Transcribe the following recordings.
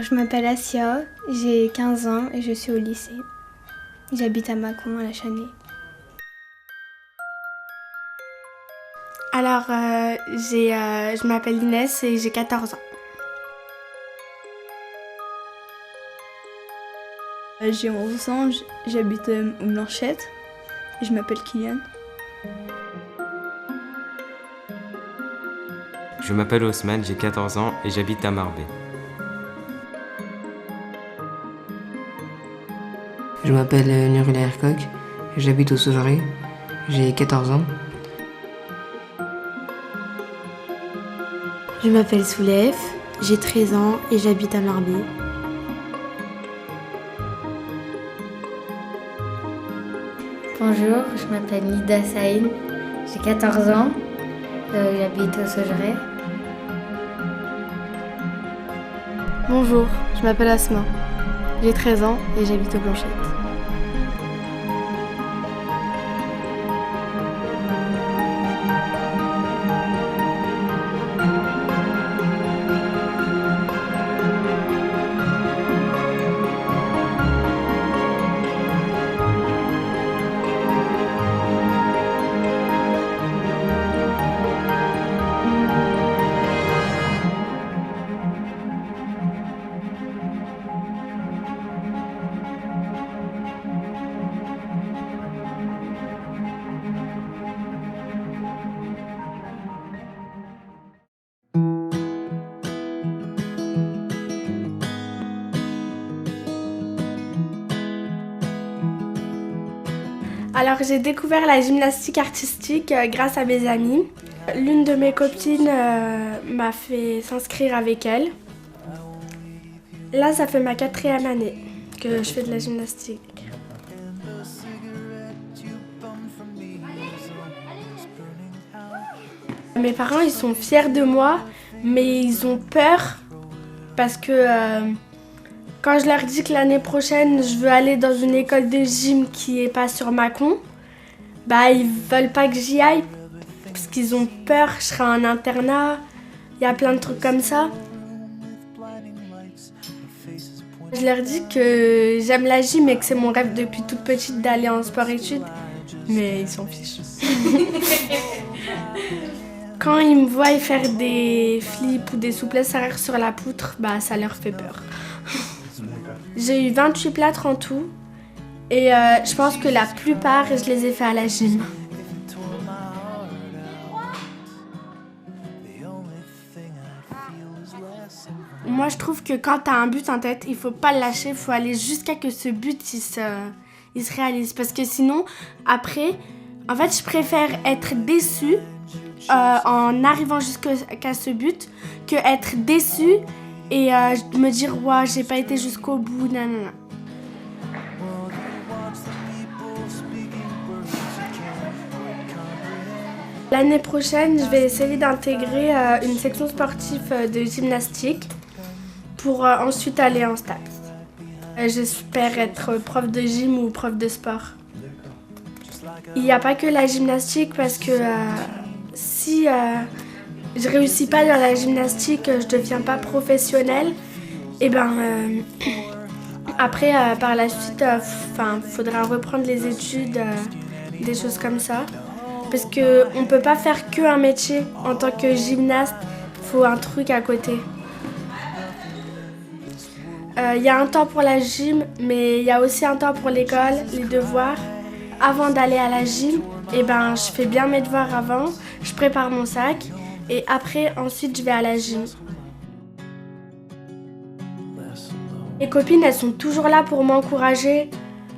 Je m'appelle Asia, j'ai 15 ans et je suis au lycée. J'habite à Mâcon, à la Chânée. Alors, je m'appelle Inès et j'ai 14 ans. J'ai 11 ans, j'habite aux Blanchettes. Je m'appelle Kylian. Je m'appelle Haussmann, j'ai 14 ans et j'habite à Marbais. Je m'appelle Nurula Erkok, j'habite au Saugerets, j'ai 14 ans. Je m'appelle Soulef, j'ai 13 ans et j'habite à Marbais. Bonjour, je m'appelle Nida Saïn, j'ai 14 ans, j'habite au Saugerets. Bonjour, je m'appelle Asma, j'ai 13 ans et j'habite aux Blanchettes. Alors j'ai découvert la gymnastique artistique grâce à mes amis. L'une de mes copines m'a fait s'inscrire avec elle. Là, ça fait ma 4e année que je fais de la gymnastique. Mes parents, ils sont fiers de moi, mais ils ont peur parce que quand je leur dis que l'année prochaine, je veux aller dans une école de gym qui est pas sur Mâcon, bah ils veulent pas que j'y aille parce qu'ils ont peur, je serai en internat, il y a plein de trucs comme ça. Je leur dis que j'aime la gym et que c'est mon rêve depuis toute petite d'aller en sport-études, mais ils s'en fichent. Quand ils me voient faire des flips ou des souplesses arrière sur la poutre, bah ça leur fait peur. J'ai eu 28 plâtres en tout et je pense que la plupart, je les ai fait à la gym. Moi, je trouve que quand tu as un but en tête, il faut pas le lâcher, il faut aller jusqu'à ce que ce but il se réalise. Parce que sinon, après, en fait, je préfère être déçue en arrivant jusqu'à ce but que être déçue et me dire ouais, j'ai pas été jusqu'au bout, nanana. L'année prochaine, je vais essayer d'intégrer une section sportive de gymnastique pour ensuite aller en STAPS. J'espère être prof de gym ou prof de sport. Il n'y a pas que la gymnastique parce que si je réussis pas dans la gymnastique, je deviens pas professionnelle, et ben après par la suite, faudra reprendre les études, des choses comme ça, parce que on peut pas faire que un métier en tant que gymnaste, faut un truc à côté. Il y a un temps pour la gym, mais il y a aussi un temps pour l'école, les devoirs. Avant d'aller à la gym, et ben je fais bien mes devoirs avant, je prépare mon sac et après ensuite je vais à la gym. Mes copines, elles sont toujours là pour m'encourager,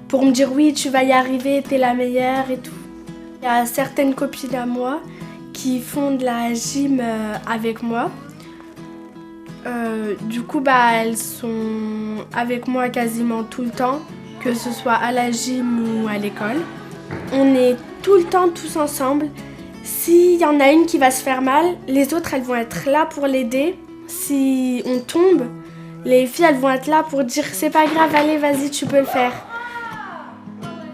pour me dire oui, tu vas y arriver, t'es la meilleure et tout. Il y a certaines copines à moi qui font de la gym avec moi. Du coup, elles sont avec moi quasiment tout le temps, que ce soit à la gym ou à l'école. On est tout le temps tous ensemble. S'il y en a une qui va se faire mal, les autres, elles vont être là pour l'aider. Si on tombe, les filles, elles vont être là pour dire c'est pas grave, allez, vas-y, tu peux le faire.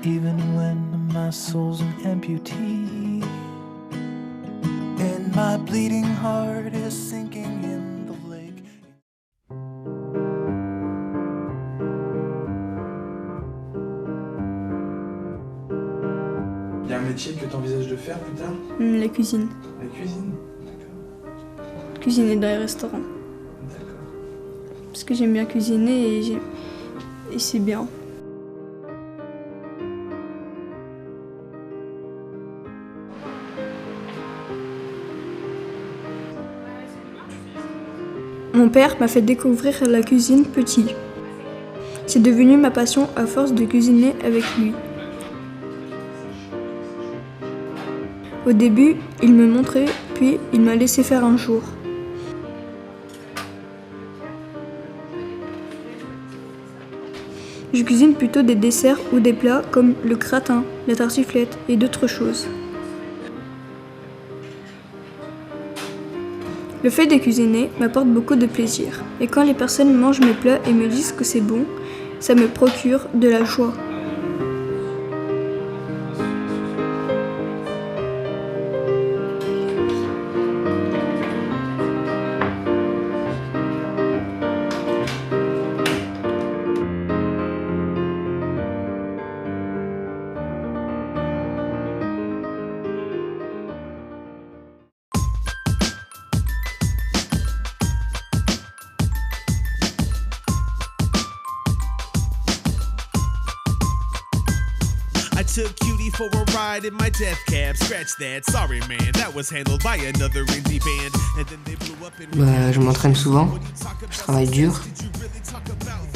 Even when my soul's an amputee and my bleeding heart is sinking in the lake. Il y a un métier que tu envisages de faire plus tard? La cuisine. La cuisine? D'accord. Cuisiner dans les restaurants. D'accord. Parce que j'aime bien cuisiner et c'est bien. Mon père m'a fait découvrir la cuisine petit. C'est devenu ma passion à force de cuisiner avec lui. Au début, il me montrait, puis il m'a laissé faire un jour. Je cuisine plutôt des desserts ou des plats comme le gratin, la tartiflette et d'autres choses. Le fait de cuisiner m'apporte beaucoup de plaisir, et quand les personnes mangent mes plats et me disent que c'est bon, ça me procure de la joie. Took Cutie for a ride in my death cab. Scratch that, sorry man, that was handled by another indie band. And then they blew up in... Je m'entraîne souvent, je travaille dur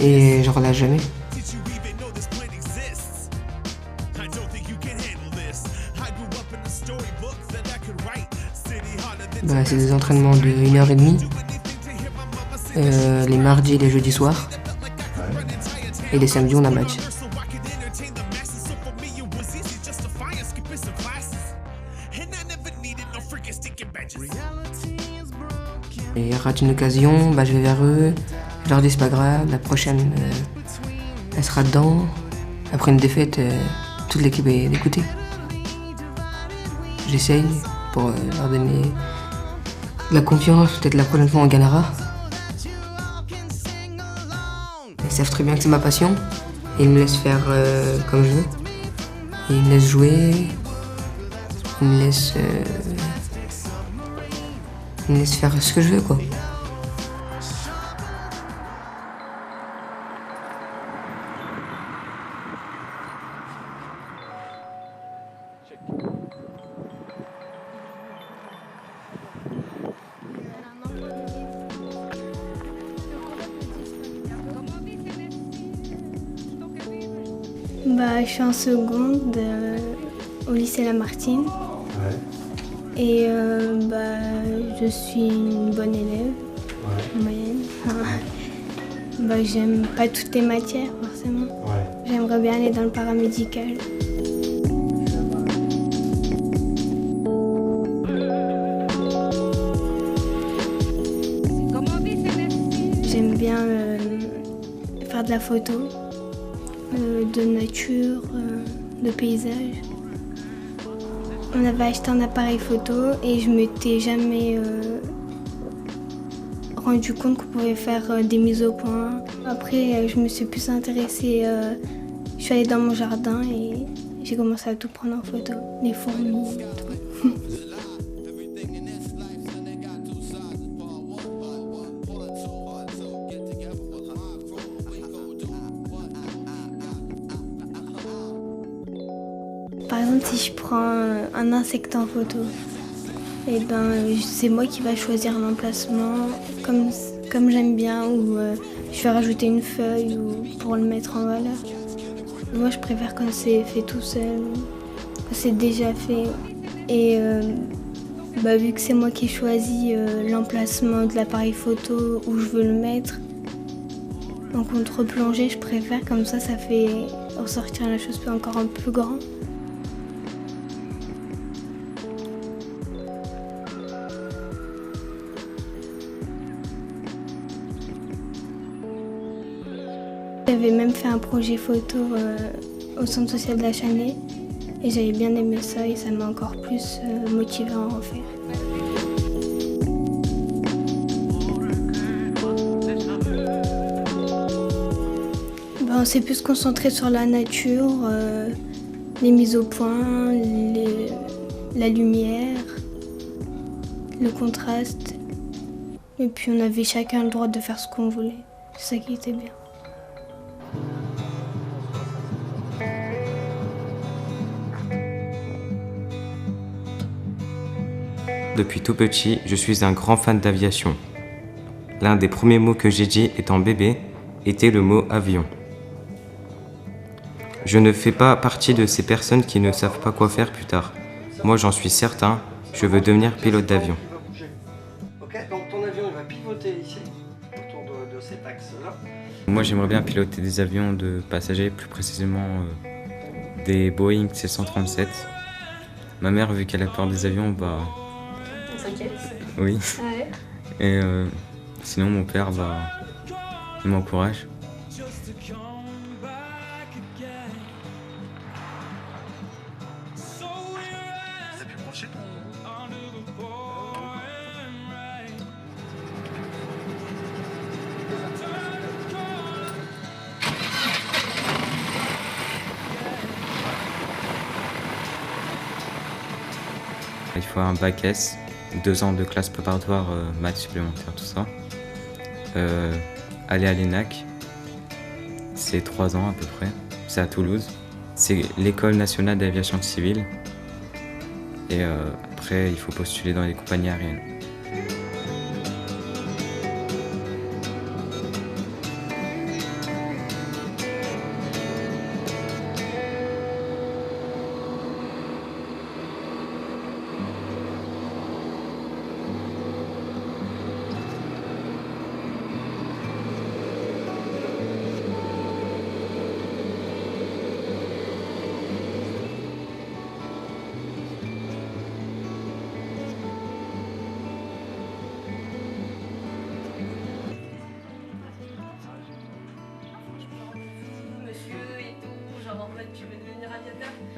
et je relâche jamais. C'est des entraînements de 1h30, les mardis et les jeudis soirs, et les samedis on a match. Et rate une occasion, je vais vers eux, je leur dis c'est pas grave, la prochaine elle sera dedans. Après une défaite, toute l'équipe est d'écouter. J'essaye pour leur donner de la confiance, peut-être la prochaine fois on gagnera. Ils savent très bien que c'est ma passion et ils me laissent faire comme je veux. Et ils me laissent jouer, ils me laissent faire ce que je veux, quoi. Je suis en seconde au lycée Lamartine. Ouais. Et je suis une bonne élève, moyenne. J'aime pas toutes les matières forcément. Ouais. J'aimerais bien aller dans le paramédical. J'aime bien faire de la photo, de nature, de paysage. On avait acheté un appareil photo et je m'étais jamais rendu compte qu'on pouvait faire des mises au point. Après, je me suis plus intéressée, je suis allée dans mon jardin et j'ai commencé à tout prendre en photo, les fourmis et tout. Par exemple, si je prends un insecte en photo, c'est moi qui va choisir l'emplacement comme j'aime bien, ou je vais rajouter une feuille pour le mettre en valeur. Moi, je préfère quand c'est fait tout seul, quand c'est déjà fait. Et vu que c'est moi qui ai choisi l'emplacement de l'appareil photo où je veux le mettre, en contre-plongée, je préfère, comme ça fait ressortir la chose encore un peu grande. J'avais même fait un projet photo au centre social de la Chanée et j'avais bien aimé ça et ça m'a encore plus motivée à en faire. On s'est plus concentré sur la nature, les mises au point, la lumière, le contraste. Et puis on avait chacun le droit de faire ce qu'on voulait. C'est ça qui était bien. Depuis tout petit, je suis un grand fan d'aviation. L'un des premiers mots que j'ai dit étant bébé était le mot avion. Je ne fais pas partie de ces personnes qui ne savent pas quoi faire plus tard. Moi, j'en suis certain, je veux devenir pilote d'avion. Ok, donc ton avion il va pivoter ici, autour de cet axe-là. Moi, j'aimerais bien piloter des avions de passagers, plus précisément des Boeing 737. Ma mère, vu qu'elle a peur des avions, bah... On s'inquiète. Oui. Ouais. Et sinon, mon père, bah... il m'encourage. T'as pu brancher ton... Il faut un bac S, 2 ans de classe préparatoire, maths supplémentaire, tout ça. Aller à l'ENAC, c'est 3 ans à peu près, c'est à Toulouse. C'est l'école nationale d'aviation civile. Et après, il faut postuler dans les compagnies aériennes.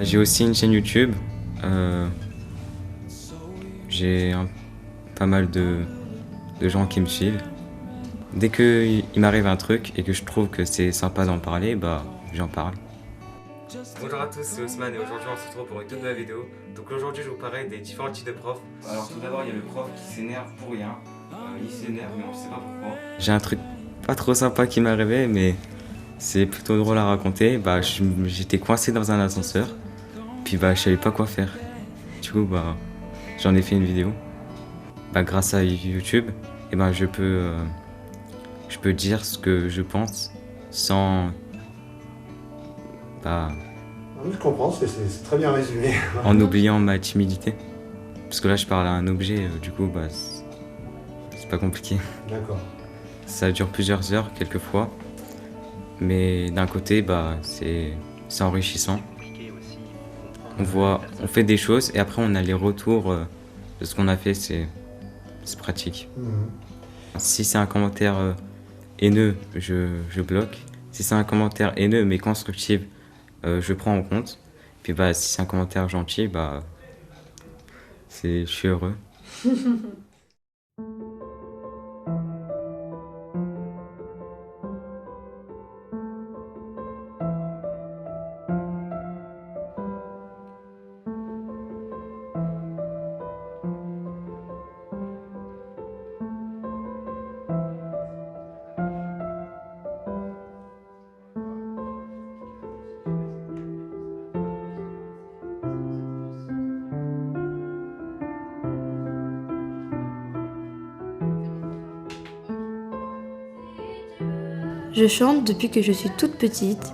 J'ai aussi une chaîne YouTube. J'ai pas mal de gens qui me suivent. Dès qu'il m'arrive un truc et que je trouve que c'est sympa d'en parler, bah j'en parle. Bonjour à tous, c'est Ousmane et aujourd'hui on se retrouve pour une toute nouvelle vidéo. Donc aujourd'hui je vous parlerai des différents types de profs. Alors tout d'abord il y a le prof qui s'énerve pour rien. Il s'énerve mais on sait pas pourquoi. J'ai un truc pas trop sympa qui m'est arrivé mais c'est plutôt drôle à raconter. Bah j'étais coincé dans un ascenseur. Puis bah je savais pas quoi faire. Du coup bah j'en ai fait une vidéo. Bah grâce à YouTube, et ben je peux dire ce que je pense sans Je comprends, c'est très bien résumé. en oubliant ma timidité. Parce que là je parle à un objet, du coup bah c'est pas compliqué. D'accord. Ça dure plusieurs heures quelquefois. Mais d'un côté bah c'est enrichissant. On fait des choses et après on a les retours de ce qu'on a fait, c'est pratique. Si c'est un commentaire haineux, je bloque. Si c'est un commentaire haineux mais constructif, je prends en compte. Puis bah si c'est un commentaire gentil, bah je suis heureux. Je chante depuis que je suis toute petite.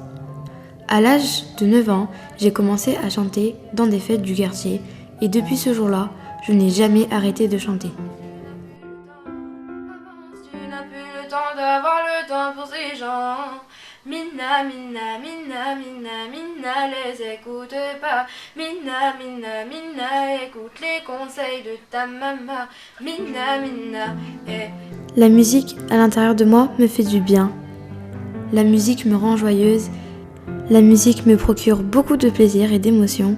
À l'âge de 9 ans, j'ai commencé à chanter dans des fêtes du quartier et depuis ce jour-là, je n'ai jamais arrêté de chanter. Tu n'as plus le temps d'avoir le temps pour ces gens. Mina, mina, mina, mina, mina, les écoute pas. Mina, mina, mina, écoute les conseils de ta maman. Mina, mina, eh. La musique à l'intérieur de moi me fait du bien. La musique me rend joyeuse. La musique me procure beaucoup de plaisir et d'émotion.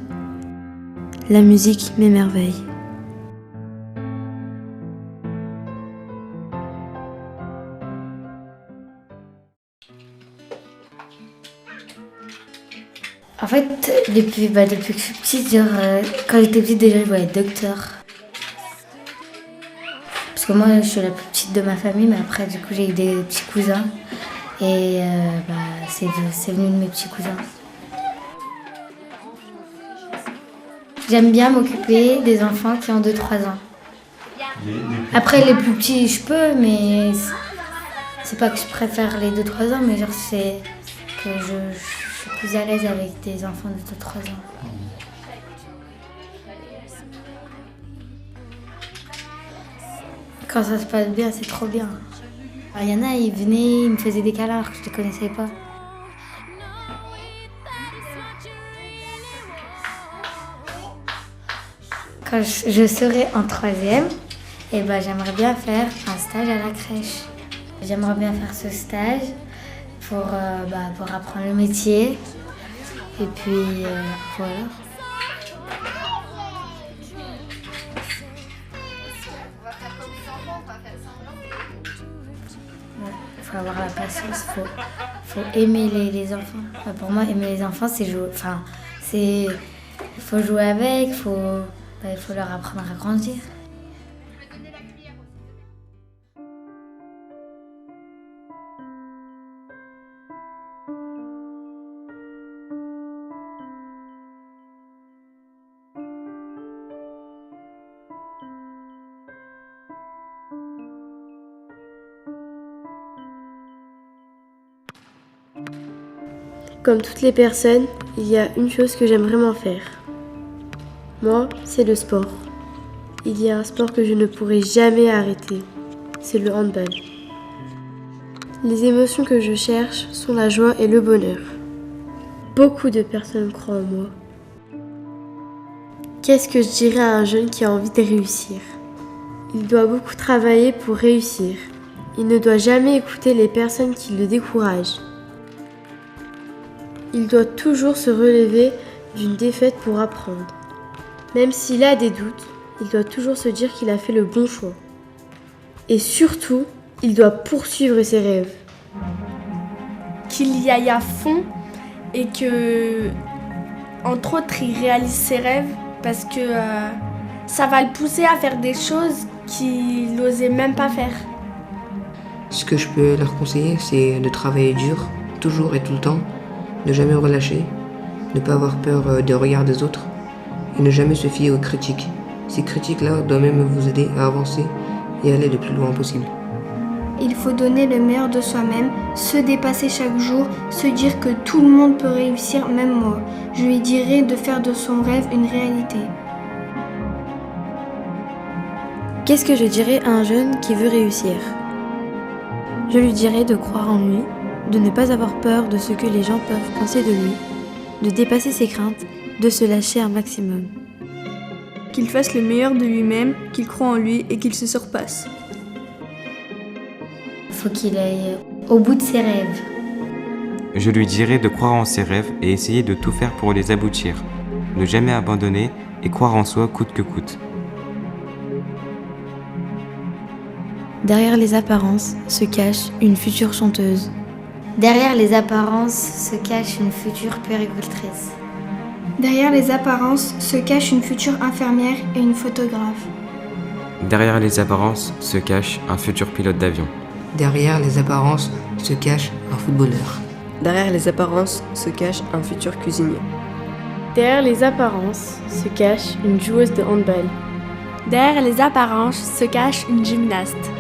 La musique m'émerveille. En fait, depuis que je suis petite, genre, quand j'étais petite, déjà, je voulais être docteur. Parce que moi, je suis la plus petite de ma famille, mais après, du coup, j'ai eu des petits cousins. Et c'est venu de mes petits cousins. J'aime bien m'occuper des enfants qui ont 2-3 ans. Après, les plus petits, je peux, mais c'est pas que je préfère les 2-3 ans, mais genre, c'est que je suis plus à l'aise avec des enfants de 2-3 ans. Quand ça se passe bien, c'est trop bien. Il y en a, ils venaient, ils me faisaient des câlins alors que je ne les connaissais pas. Quand je serai en 3e, j'aimerais bien faire un stage à la crèche. J'aimerais bien faire ce stage pour apprendre le métier. Et puis voilà. Il faut avoir la patience, faut aimer les enfants. Enfin, pour moi, aimer les enfants, c'est jouer. Enfin, faut jouer avec, il faut leur apprendre à grandir. Comme toutes les personnes, il y a une chose que j'aime vraiment faire. Moi, c'est le sport. Il y a un sport que je ne pourrai jamais arrêter. C'est le handball. Les émotions que je cherche sont la joie et le bonheur. Beaucoup de personnes croient en moi. Qu'est-ce que je dirais à un jeune qui a envie de réussir ? Il doit beaucoup travailler pour réussir. Il ne doit jamais écouter les personnes qui le découragent. Il doit toujours se relever d'une défaite pour apprendre. Même s'il a des doutes, il doit toujours se dire qu'il a fait le bon choix. Et surtout, il doit poursuivre ses rêves. Qu'il y aille à fond et que, entre autres, il réalise ses rêves parce que ça va le pousser à faire des choses qu'il n'osait même pas faire. Ce que je peux leur conseiller, c'est de travailler dur, toujours et tout le temps, ne jamais relâcher, ne pas avoir peur des regards des autres et ne jamais se fier aux critiques. Ces critiques-là doivent même vous aider à avancer et aller le plus loin possible. Il faut donner le meilleur de soi-même, se dépasser chaque jour, se dire que tout le monde peut réussir, même moi. Je lui dirais de faire de son rêve une réalité. Qu'est-ce que je dirais à un jeune qui veut réussir ? Je lui dirais de croire en lui, de ne pas avoir peur de ce que les gens peuvent penser de lui, de dépasser ses craintes, de se lâcher un maximum. Qu'il fasse le meilleur de lui-même, qu'il croie en lui et qu'il se surpasse. Il faut qu'il aille au bout de ses rêves. Je lui dirais de croire en ses rêves et essayer de tout faire pour les aboutir. Ne jamais abandonner et croire en soi coûte que coûte. Derrière les apparences se cache une future chanteuse. Derrière les apparences se cache une future puéricultrice. Derrière les apparences se cache une future infirmière et une photographe. Derrière les apparences se cache un futur pilote d'avion. Derrière les apparences se cache un footballeur. Derrière les apparences se cache un futur cuisinier. Derrière les apparences se cache une joueuse de handball. Derrière les apparences se cache une gymnaste.